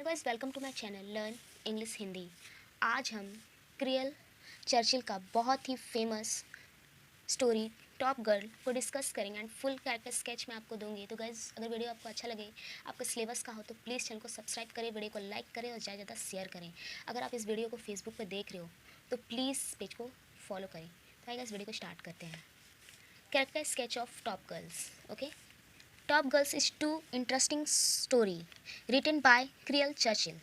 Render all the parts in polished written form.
Hello guys, welcome to my channel learn English Hindi. आज हम Caryl Churchill का बहुत ही फेमस स्टोरी टॉप गर्ल को डिस्कस करेंगे एंड फुल कैरेक्टर स्केच मैं आपको दूंगी। तो गाइस, अगर वीडियो आपको अच्छा लगे, आपका सिलेबस का हो, तो प्लीज़ चैनल को सब्सक्राइब करें, वीडियो को लाइक करें और ज़्यादा ज़्यादा शेयर करें। अगर आप इस वीडियो को फेसबुक पर देख रहे हो तो प्लीज़ पेज को फॉलो करें। तो आइए गाइस, वीडियो को स्टार्ट करते हैं। Character sketch of top girls. Okay, top girls is too interesting story written by Caryl Churchill.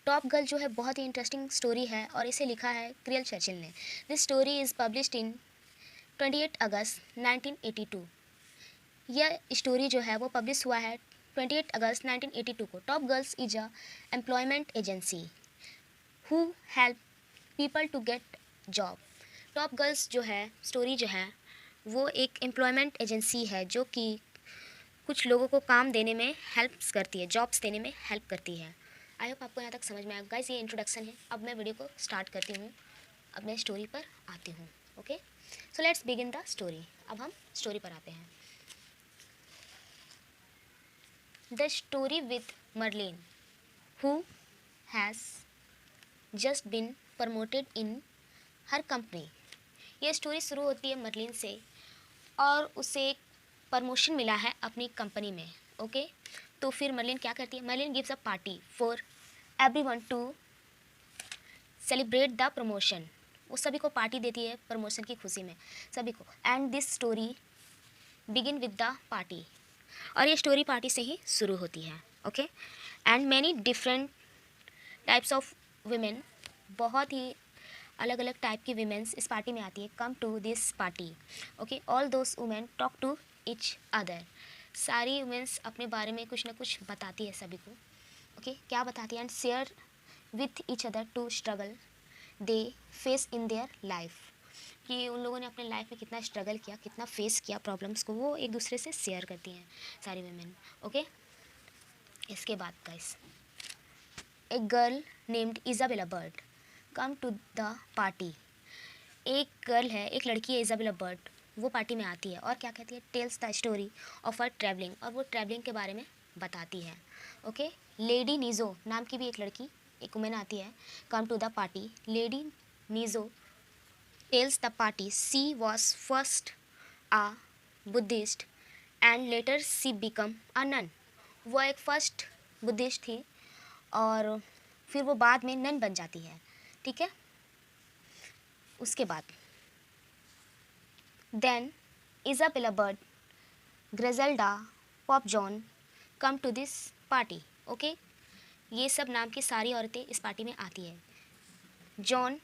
Top girl जो है बहुत ही इंटरेस्टिंग स्टोरी है और इसे लिखा है क्रियल चर्चिल ने। This story is published in 28 अगस्त 1982। यह स्टोरी जो है वो पब्लिश हुआ है 28 अगस्त 1982 को। Top girls is a employment agency who help people to get job. Top girls जो है स्टोरी जो है वो एक एम्प्लॉयमेंट एजेंसी है जो कि कुछ लोगों को काम देने में हेल्प करती है, जॉब्स देने में हेल्प करती है। आई होप आपको यहाँ तक समझ में आया। गाइस, ये इंट्रोडक्शन है। अब मैं वीडियो को स्टार्ट करती हूँ, अब मैं स्टोरी पर आती हूँ। Okay, so let's begin the story. अब हम स्टोरी पर आते हैं। The story with Marlene who has just been promoted in her company. ये स्टोरी शुरू होती है मर्लिन से और उसे एक प्रमोशन मिला है अपनी कंपनी में। ओके, तो फिर मर्लिन क्या करती है? Marlene gives a party for everyone to celebrate the promotion. वो सभी को पार्टी देती है प्रमोशन की खुशी में, सभी को। And this story begin with the party. और ये स्टोरी पार्टी से ही शुरू होती है। Okay, and many different types of women, बहुत ही अलग अलग टाइप की वीमेंस इस पार्टी में आती है। Come to this party. Okay, all those women talk to each other. सारी वुमेंस अपने बारे में कुछ ना कुछ बताती है सभी को। ओके, क्या बताती है? And share with each other to struggle they face in their life. कि उन लोगों ने अपने लाइफ में कितना स्ट्रगल किया, कितना फेस किया प्रॉब्लम्स को, वो एक दूसरे से शेयर करती हैं सारी वुमेन। ओके, इसके बाद guys, a girl named Isabella Bird come to the party. एक गर्ल है, एक लड़की है इज़ाबेला बर्ड, वो पार्टी में आती है और क्या कहती है? Tells the story of her travelling. और वो ट्रैवलिंग के बारे में बताती है। ओके, लेडी नीजो नाम की भी एक लड़की, एक वुमेन आती है, come to the party. Lady Nijo tells the party she was first a Buddhist and later she become a nun. वो एक फर्स्ट बुद्धिस्ट थी और फिर वो बाद में नन बन जाती है। ठीक है, उसके बाद then Isabella Bird, Griselda, Pope Joan come to this party. Okay, ये सब नाम की सारी औरतें इस पार्टी में आती है। John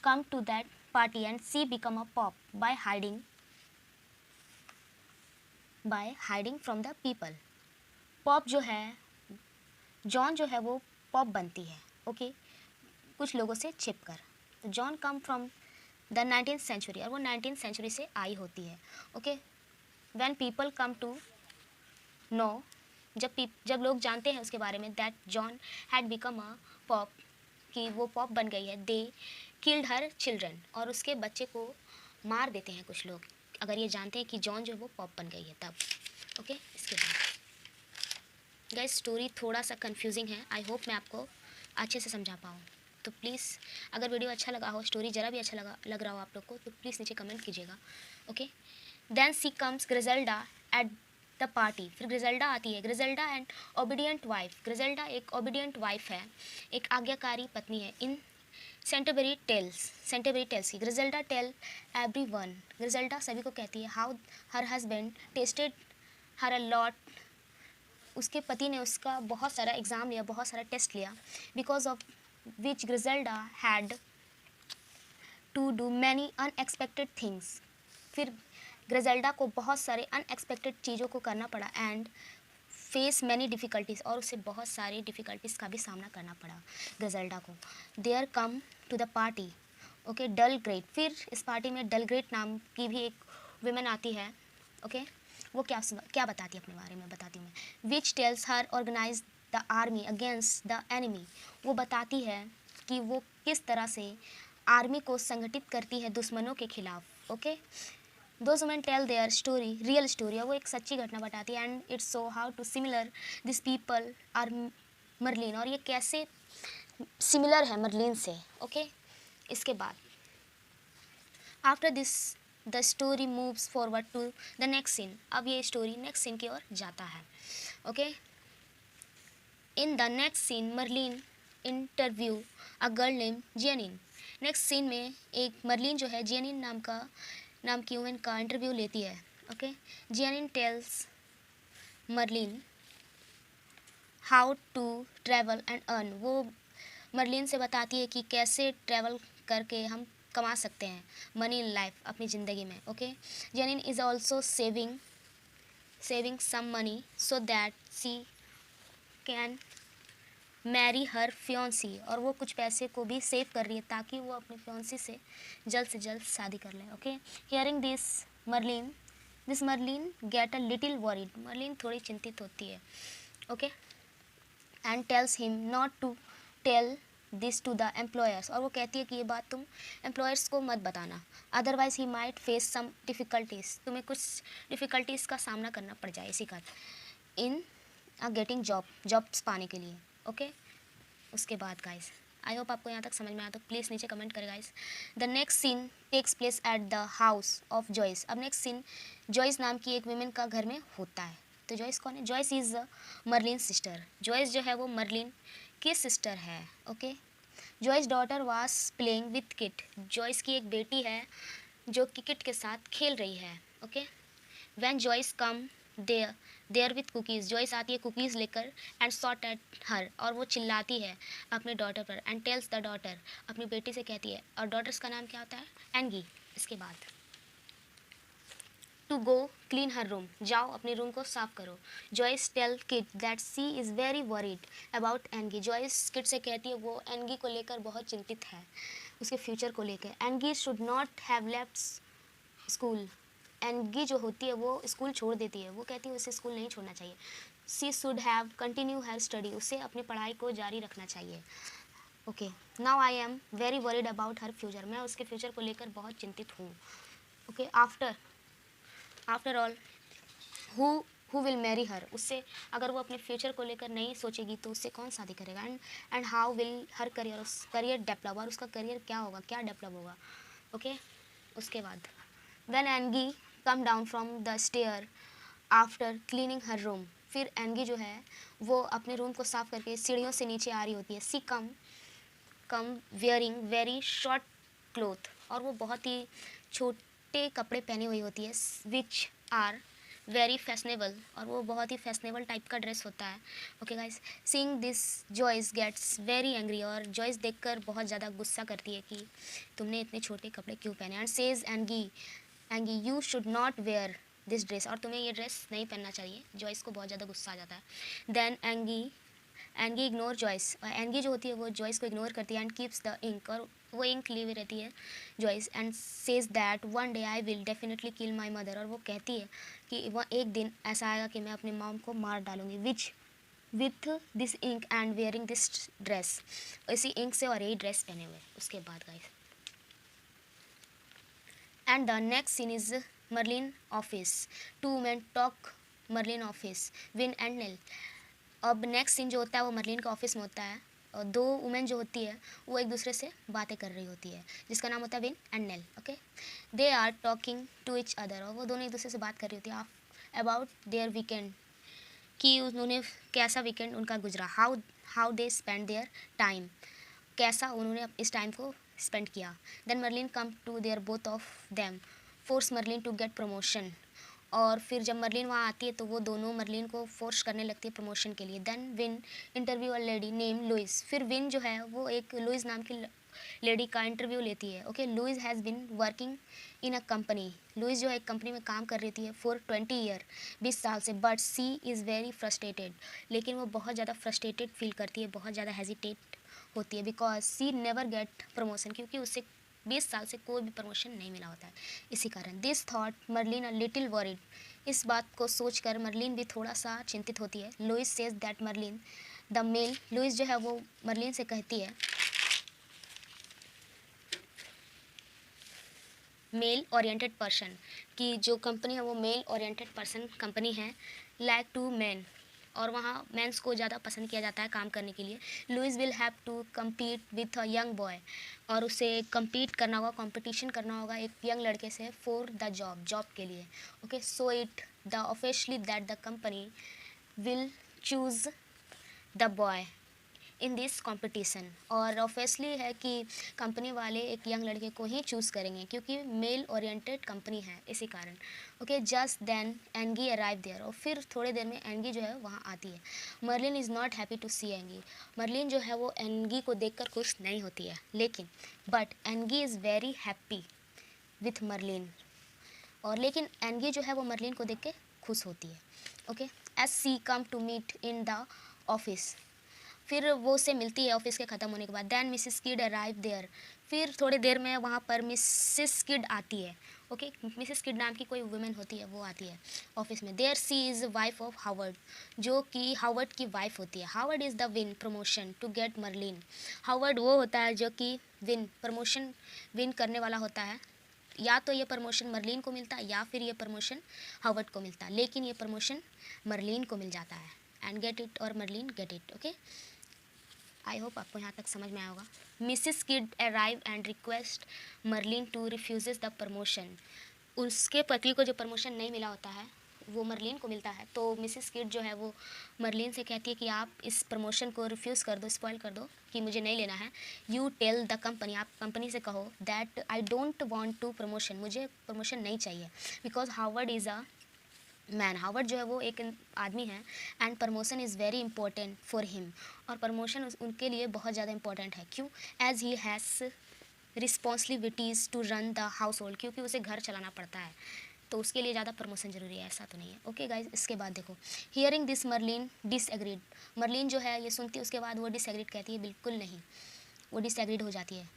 come to that party and she become a pope by hiding from the people. Pope जो है, जॉन जो है वो पॉप बनती है। ओके, कुछ लोगों से छिप कर। तो John come from the 19th century, और वो 19th सेंचुरी से आई होती है। Okay, when people come to know, जब लोग जानते हैं उसके बारे में, that John had become a pope, कि वो पॉप बन गई है, दे किल्ड हर चिल्ड्रन, और उसके बच्चे को मार देते हैं कुछ लोग, अगर ये जानते हैं कि जॉन जो है वो पॉप बन गई है तब। ओके, इसके बाद गाइस, स्टोरी थोड़ा सा कंफ्यूजिंग है। आई होप मैं आपको अच्छे से समझा पाऊँ। तो प्लीज़, अगर वीडियो अच्छा लगा हो, स्टोरी ज़रा भी अच्छा लग रहा हो आप लोग को, तो प्लीज़ नीचे कमेंट कीजिएगा। Okay, then she comes Griselda at the party. फिर ग्रिजेल्डा आती है, Griselda and obedient wife. Griselda एक ओबीडियंट वाइफ है, एक आज्ञाकारी पत्नी है। इन सेंटरबेरी टेल्स की ग्रिजेल्डा टेल एवरी वन। ग्रिजेल्डा सभी को कहती है how her husband tested her a lot. उसके पति ने उसका बहुत सारा एग्ज़ाम लिया, बहुत सारा टेस्ट लिया, because of which Griselda had to do many unexpected things. फिर ग्रिजेल्डा को बहुत सारे अनएक्सपेक्टेड चीज़ों को करना पड़ा एंड फेस मैनी डिफ़िकल्टीज़, और उसे बहुत सारी डिफ़िकल्टीज़ का भी सामना करना पड़ा ग्रिजेल्डा को। There come to the party. Okay, Dull Gret. फिर इस पार्टी में डल ग्रेट नाम की भी एक वुमेन आती है। ओके, वो क्या बताती है अपने बारे में, बताती हूँ मैं। Which tells her organise the army against the enemy. वो बताती है कि वो किस तरह से आर्मी को संगठित करती है दुश्मनों के खिलाफ। Okay, those women tell their story, real story, वो एक सच्ची घटना बताती है। And it's so how to similar this people are Marlene और ये कैसे सिमिलर है मर्लिन से। ओके, इसके बाद after this the story moves forward to the next scene. अब ये स्टोरी नेक्स्ट सीन की ओर जाता है। Okay, in the next scene Marlene interview a girl name Jeanine. Next scene में एक मर्लिन जो है जियानिन नाम की वुमेन का इंटरव्यू लेती है। Okay, Jeanine tells Marlene how to travel and earn. वो मर्लिन से बताती है कि कैसे ट्रैवल करके हम कमा सकते हैं मनी इन लाइफ, अपनी ज़िंदगी में। Okay, Jeanine is also saving some money so that she can marry her fiancee. और वो कुछ पैसे को भी सेव कर रही है ताकि वो अपने फियोंसी से जल्द शादी कर ले। Okay, hearing this Marlene get a little worried. Marlene थोड़ी चिंतित होती है। Okay, and tells him not to tell this to the employers. और वो कहती है कि ये बात तुम एम्प्लॉयर्स को मत बताना, otherwise he might face some difficulties. तुम्हें कुछ डिफ़िकल्टीज़ का सामना करना पड़ जाए इसी का इन गेटिंग जॉब्स पाने के लिए। ओके, उसके बाद गाइस आई होप आपको यहाँ तक समझ में आया, तो प्लीज़ नीचे कमेंट करें guys. The next scene takes place at the house of Joyce. अब नेक्स्ट सीन जॉयस नाम की एक वुमेन का घर में होता है। तो जॉयस कौन है? Joyce is Marlene sister. Joyce जो है वो मर्लिन की सिस्टर है। Okay, Joyce daughter was playing with Kit. Joyce की एक बेटी है जो कि किट के साथ खेल रही है। Okay, when Joyce come there with cookies. Joyce आती है कुकीज़ लेकर एंड शॉट एट हर। और वो चिल्लाती है अपने डॉटर पर एंड टेल्स द डॉटर। अपनी बेटी से कहती है, और डॉटर्स का नाम क्या होता है? एंगी। इसके बाद to go clean her room. जाओ अपने रूम को साफ करो। Joyce tell kid that she is very worried about Angie. Joyce kid से कहती है वो एंगी को लेकर बहुत चिंतित है, उसके फ्यूचर को लेकर। Angry should not have left school. Angry जो होती है वो स्कूल छोड़ देती है। वो कहती है उसे स्कूल नहीं छोड़ना चाहिए। She should have continue her study. उसे अपनी पढ़ाई को जारी रखना चाहिए। Okay, now I am very worried about her future. मैं उसके फ्यूचर को लेकर बहुत चिंतित हूँ। Okay, after all who will marry her. उससे अगर वो अपने फ्यूचर को लेकर नहीं सोचेगी तो उससे कौन शादी करेगा? And how will her career develop. और उसका करियर क्या होगा, क्या डेवलप होगा? ओके, उसके बाद when Angie come down from the stair after cleaning her room. फिर एंगी जो है वो अपने रूम को साफ करके सीढ़ियों से नीचे आ रही होती है। सी कम वेयरिंग वेरी शॉर्ट क्लोथ। और वो बहुत ही छोटे कपड़े पहनी हुई होती है, विच आर वेरी फैशनेबल। और वो बहुत ही फैशनेबल टाइप का ड्रेस होता है। Okay guys, seeing this Joyce gets very angry. और जॉयस देखकर बहुत ज़्यादा गुस्सा करती है कि तुमने इतने छोटे कपड़े क्यों पहने। And says Angie you should not wear this dress. और तुम्हें ये ड्रेस नहीं पहनना चाहिए। जॉयस को बहुत ज़्यादा गुस्सा आ जाता है। Then Angie ignore Joyce. और एंगी जो होती है वो जॉयस को इग्नोर करती है एंड कीप्स द इंक। और वो इंक ली हुई रहती है Joyce and says that one day I will definitely kill my mother. और वो कहती है कि वह एक दिन ऐसा आएगा कि मैं अपनी मॉम को मार डालूंगी। With this ink and wearing this dress. इसी इंक से और यही ड्रेस पहने हुए। उसके बाद guys and the next scene is Marlene office. Two man talk Marlene office, Win and Nell. अब नेक्स्ट सीन जो होता है वो मर्लिन का ऑफिस में होता है। और दो वुमेन जो होती है वो एक दूसरे से बातें कर रही होती है जिसका नाम होता है Win and Nell. Okay, they are talking to each other. और वो दोनों एक दूसरे से बात कर रही होती है अबाउट देयर वीकेंड, कि उन्होंने कैसा वीकेंड उनका गुजरा। How they spend their time, कैसा उन्होंने इस टाइम को स्पेंड किया। Then Marlene come to there both of them force Marlene to get promotion. और फिर जब मर्लिन वहाँ आती है तो वो दोनों मर्लिन को फोर्स करने लगती है प्रमोशन के लिए। Then Win interview a lady name Louise. फिर विन जो है वो एक लुइस नाम की लेडी का इंटरव्यू लेती है। Okay, Louise has been working in a company. Louise जो है एक कंपनी में काम कर रही है फॉर 20 ईयर, 20 साल से। But she is very frustrated. लेकिन वो बहुत ज़्यादा फ्रस्ट्रेटेड फील करती है, बहुत ज़्यादा हेजिटेट होती है, because she never get promotion. क्योंकि उससे 20 साल से कोई भी प्रमोशन नहीं मिला होता है। इसी कारण this thought Marlene a little worried. इस बात को सोचकर मर्लिन भी थोड़ा सा चिंतित होती है। Louise says that Marlene the male. Louise जो है वो मर्लिन से कहती है मेल ओरिएंटेड पर्सन, कि जो कंपनी है वो मेल ओरिएंटेड पर्सन कंपनी है। लाइक टू मैन और वहाँ मेंस को ज़्यादा पसंद किया जाता है काम करने के लिए. Louise will have to compete with a young boy, और उसे कम्पीट करना होगा, कंपटीशन करना होगा एक यंग लड़के से फॉर द जॉब के लिए. Okay, so it the officially that the company will choose the boy in this competition. और ऑब्वियसली है कि कंपनी वाले एक यंग लड़के को ही चूज़ करेंगे क्योंकि मेल ओरिएंटेड कंपनी है, इसी कारण. Okay, just then Angie arrive there, और फिर थोड़ी देर में एंगी जो है वहाँ आती है. Marlene is not happy to see Angie. Marlene जो है वो एंगी को देखकर खुश नहीं होती है, लेकिन but Angie is very happy with Marlene. और लेकिन एंगी जो है वो मर्लिन को देख के खुश होती है. Okay, as she come to meet in the office, फिर वो उससे मिलती है ऑफिस के ख़त्म होने के बाद. Then Mrs Kidd arrive there, फिर थोड़ी देर में वहाँ पर मिसिस किड आती है. ओके, मिसिस किड नाम की कोई वुमेन होती है, वो आती है ऑफिस में. There she is wife of Howard, जो कि हावर्ड की वाइफ होती है. Howard is the win promotion to get Marlene. Howard वो होता है जो कि विन प्रमोशन विन करने वाला होता है. या तो ये प्रमोशन मर्लिन को मिलता है या फिर ये प्रमोशन हावर्ड को मिलता है, लेकिन ये प्रमोशन मर्लिन को मिल जाता है. एंड गेट इट और Marlene get it. Okay, I hope आपको यहाँ तक समझ में आया होगा. Mrs Kidd arrive and request Marlene to refuses the promotion. उसके पति को जो प्रमोशन नहीं मिला होता है वो मर्लिन को मिलता है, तो मिसिस किड जो है वो मर्लिन से कहती है कि आप इस प्रमोशन को रिफ्यूज़ कर दो, स्पॉइल कर दो, कि मुझे नहीं लेना है. यू टेल द कंपनी, आप कंपनी से कहो that I don't want to promotion, मुझे प्रमोशन नहीं चाहिए, because Howard is a man. Howard जो है वो एक आदमी है and promotion is very important for him, और प्रमोशन उनके लिए बहुत ज़्यादा इंपॉर्टेंट है. क्यों? As he has responsibilities to run the household, क्योंकि उसे घर चलाना पड़ता है, तो उसके लिए ज़्यादा प्रमोशन ज़रूरी है, ऐसा तो नहीं है. ओके गाइज, इसके बाद देखो, hearing this Marlene disagreed. Marlene जो है ये सुनती है, उसके बाद वो डिसएग्रीड कहती है बिल्कुल नहीं, वो डिसएग्रीड हो जाती है.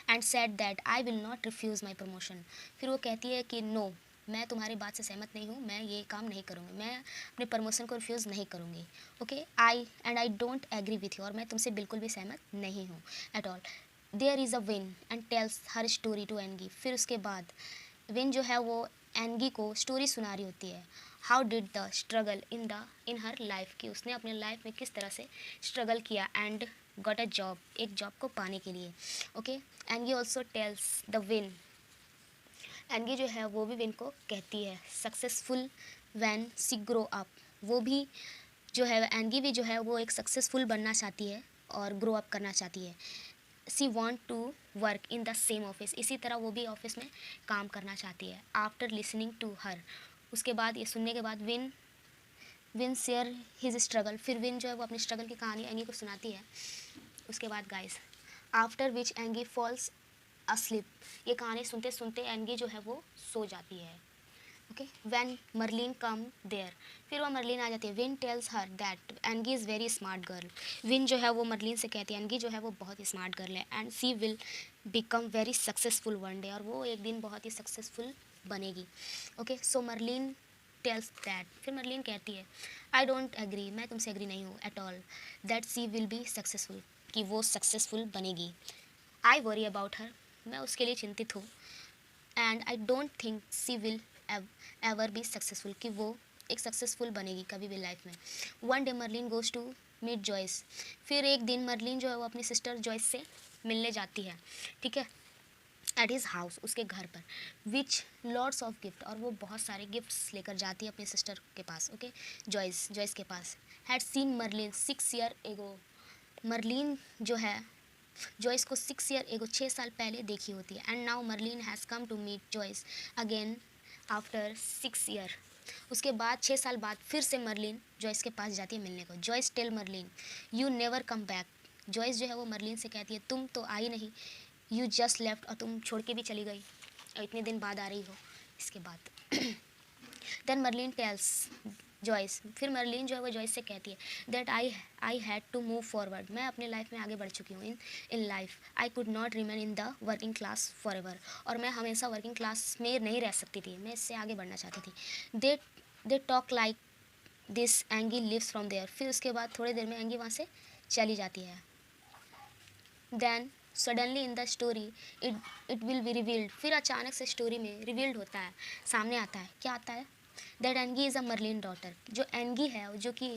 And said that I will not refuse my promotion. फिर वो कहती है कि नो, मैं तुम्हारी बात से सहमत नहीं हूँ, मैं ये काम नहीं करूँगी, मैं अपने प्रमोशन को रिफ्यूज़ नहीं करूँगी. Okay, I don't agree with you, और मैं तुमसे बिल्कुल भी सहमत नहीं हूँ at all. There is a Win and tells her story to Angie. फिर उसके बाद विन जो है वो एनगी को स्टोरी सुना रही होती है. How did the struggle in her life, की उसने अपने लाइफ में किस तरह से स्ट्रगल किया एंड गॉट अ जॉब, एक जॉब को पाने के लिए. Okay, Angie also tells the Win. Angie जो है वो भी विन को कहती है successful when she grow up. वो भी जो है एनगी भी जो है वो एक सक्सेसफुल बनना चाहती है और ग्रो अप करना चाहती है. She want to work in the same office, इसी तरह वो भी ऑफिस में काम करना चाहती है. आफ्टर लिसनिंग टू हर, उसके बाद ये सुनने के बाद विन शेयर हिज स्ट्रगल. फिर विन जो है वो अपनी स्ट्रगल की कहानी एंगी को सुनाती है. उसके बाद guys, after which Angie falls asleep. ये कहानी सुनते सुनते एंगी जो है वो सो जाती है. Okay, when Marlene come there, फिर वो मर्लिन आ जाती है. Win tells her that Angie is very smart girl. Win जो है वो मर्लिन से कहती है एनगी जो है वो बहुत ही स्मार्ट गर्ल है and she will become very successful one day, और वो एक दिन बहुत ही सक्सेसफुल बनेगी. Okay, so Marlene tells that, फिर मर्लिन कहती है आई डोंट एग्री, मैं तुमसे एग्री नहीं हूँ at all, that she will be successful, कि वो सक्सेसफुल बनेगी. आई वरी अबाउट हर, मैं उसके लिए चिंतित हूँ. And I don't think she will ever be successful, कि वो एक सक्सेसफुल बनेगी कभी भी लाइफ में. One day Marlene goes to meet Joyce. फिर एक दिन मर्लिन जो है वो अपनी सिस्टर जॉयस से मिलने जाती है, ठीक है, एट हिज हाउस, उसके घर पर. विच लॉट्स ऑफ गिफ्ट, और वो बहुत सारे गिफ्ट्स लेकर जाती है अपनी सिस्टर के पास. ओके, जॉयस के पास. Had seen Marlene 6 year ago. Marlene जो है जॉयस को 6 ईयर एगो 6 साल पहले देखी होती है. And now Marlene has come to meet Joyce again after 6 year. उसके बाद 6 साल बाद फिर से मर्लिन जॉयस के पास जाती है मिलने को. Joyce tell Marlene you never come back. Joyce जो है वो मर्लिन से कहती है तुम तो आई नहीं, यू जस्ट लेफ्ट, और तुम छोड़ के भी चली गई और इतने दिन बाद आ रही हो. इसके बाद देन मर्लिन टेल्स जॉयस, फिर मर्लिन जो है वो जॉयस से कहती है that I had to move forward, मैं अपने लाइफ में आगे बढ़ चुकी हूँ in life. I could not remain in the working class forever, और मैं हमेशा वर्किंग क्लास में नहीं रह सकती थी, मैं इससे आगे बढ़ना चाहती थी. They talk like this Angie leaves from there. फिर उसके बाद थोड़ी देर में एंगी वहाँ से चली जाती है. Then suddenly in the story it will be revealed. फिर अचानक से स्टोरी में रिवील्ड होता है, सामने आता है. क्या आता है? That Angie is a Marlene daughter. जो एंगी है, जो कि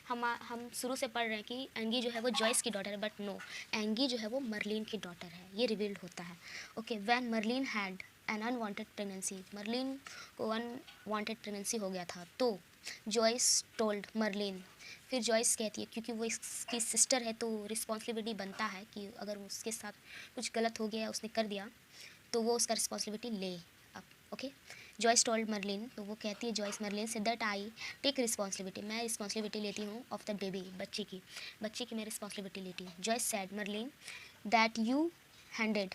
हम शुरू से पढ़ रहे हैं कि एंगी जो है वो जॉयस की डॉटर है, बट नो, एंगी जो है वो मर्लिन की डॉटर है, ये रिवील्ड होता है। Okay, when Marlene had an unwanted pregnancy, Marlene को अनवांटेड प्रेगनेंसी हो गया था, तो जॉयस टोल्ड मर्लिन, फिर जॉयस कहती है, क्योंकि वो इसकी सिस्टर है तो रिस्पॉन्सिबिलिटी बनता है कि अगर उसके साथ कुछ गलत हो गया, उसने कर दिया, तो वो उसका रिस्पॉन्सिबिलिटी ले अब। ओके, जॉयस टोल्ड मर्लिन, तो वो कहती है जॉयस मर्लिन से, दैट आई टेक रिस्पॉन्सिबिलिटी, मैं रिस्पॉन्सिबिलिटी लेती हूँ ऑफ द बेबी, बच्चे की मैं रिस्पॉन्सिबिलिटी लेती हूँ। Joyce said Marlene that you handed,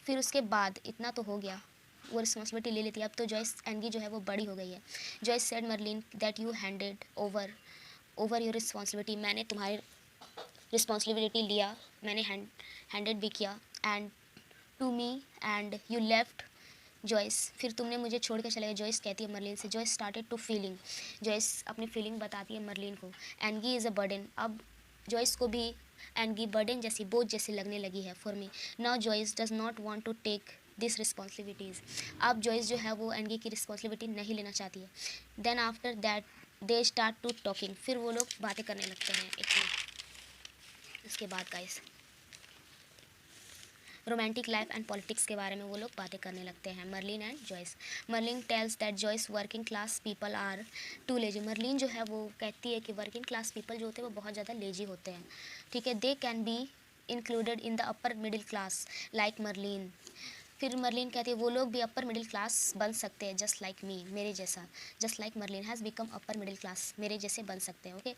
फिर उसके बाद इतना तो हो गया, वो रिस्पॉन्सिबिलिटी ले लेती है। अब तो जॉयस एंगी जो है वो बड़ी हो गई है। Joyce said Marlene that you handed over your responsibility, मैंने तुम्हारी रिस्पॉन्सिबिलिटी लिया, मैंने हैंडेड भी किया, and to me and you left Joyce, फिर तुमने मुझे छोड़ कर चले गए। जॉयस कहती है मर्लिन से, Joyce started to feeling, Joyce अपनी फीलिंग बताती है मर्लिन को। एंगी इज़ अ बर्डन, अब जॉयस को भी एंगी बर्डन जैसी, बोझ जैसी लगने लगी है for me. Now Joyce does not want to take this responsibilities, अब जॉयस जो है वो एंगी की रिस्पॉन्सिबिलिटी नहीं लेना चाहती है। Then after that they start to talking, फिर वो लोग बातें करने लगते हैं इसके बाद guys romantic life and politics के बारे में वो लोग बातें करने लगते हैं, Marlene and Joyce. Marlene tells that Joyce working class people are too lazy, Marlene जो है वो कहती है कि वर्किंग क्लास पीपल जो होते हैं वो बहुत ज़्यादा लेजी होते हैं, ठीक है। They can be included in the upper middle class like Marlene, फिर मर्लिन कहती है वो लोग भी अपर मिडिल क्लास बन सकते हैं, जस्ट लाइक मी, मेरे जैसा, just like Merlin has become upper middle class, मेरे जैसे बन सकते हैं। Okay,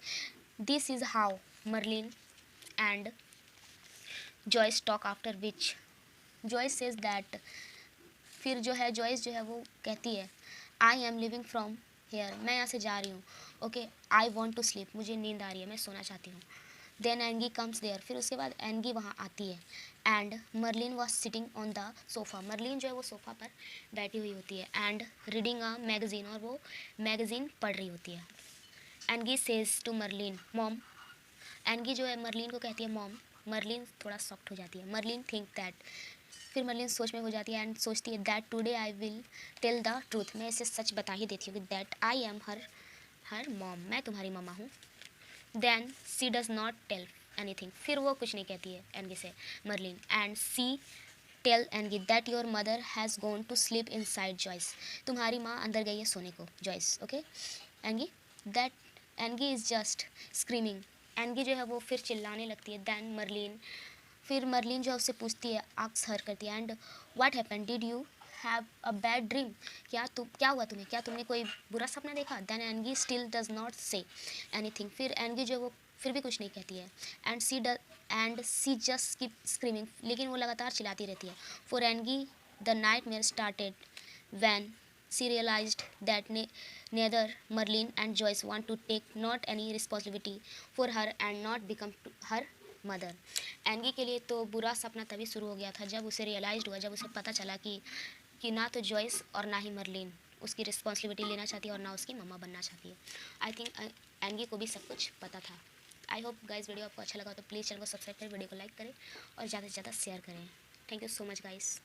this is how Merlin and Joyce talk, after which Joyce says that, फिर जो है जॉयस जो है वो कहती है I am living from here, मैं यहाँ से जा रही हूँ। Okay, I want to sleep, मुझे नींद आ रही है, मैं सोना चाहती हूँ। देन एंगी कम्स देयर, फिर उसके बाद एंगी वहाँ आती है। And Merlin was sitting on the sofa, Merlin जो है वो सोफ़ा पर बैठी हुई होती है, एंड रीडिंग अ मैगज़ीन, और वो मैगज़ीन पढ़ रही होती है। Angie says to Merlin mom, Angie जो है मर्लिन को कहती है मॉम, मर्लिन थोड़ा सॉफ्ट हो जाती है। मर्लिन थिंक दैट, फिर मर्लिन सोच में हो जाती है एंड सोचती है that today I will tell the truth, मैं इसे सच बता ही देती हूँ कि that I am her mom, मैं तुम्हारी मम्मा हूँ। Then she does not tell anything, फिर वो कुछ नहीं कहती है एनगी से Marlene, and she tell Angie that your mother has gone to sleep inside Joyce, तुम्हारी माँ अंदर गई है सोने को Joyce. Okay, Angie that Angie is just screaming, Angie जो है वो फिर चिल्लाने लगती है। दैन मर्लिन, फिर मर्लिन जो है उससे पूछती है, आक्स हर करती है, and what happen, did you have a bad dream, क्या हुआ तुम्हें, क्या तुमने कोई बुरा सपना देखा। Then Angie still does not say anything, फिर एनगी जो है वो फिर भी कुछ नहीं कहती है। And she just keep screaming, लेकिन वो लगातार चिल्लाती रहती है। For Angie the nightmare started when she realized that neither Merlin and Joyce want to take not any responsibility for her and not become her mother. एनगी के लिए तो बुरा सपना तभी शुरू हो गया था जब उसे रियलाइज हुआ, जब उसे पता चला कि ना तो जॉयस और ना ही मर्लिन उसकी रिस्पॉन्सिबिलिटी लेना चाहती है और ना उसकी मम्मा बनना चाहती है। आई थिंक एनगी को भी सब कुछ पता था। आई होप गाइज वीडियो आपको अच्छा लगा तो प्लीज़ चैनल को सब्सक्राइब करें, वीडियो को लाइक करें और ज़्यादा से ज़्यादा शेयर करें। Thank you so much guys.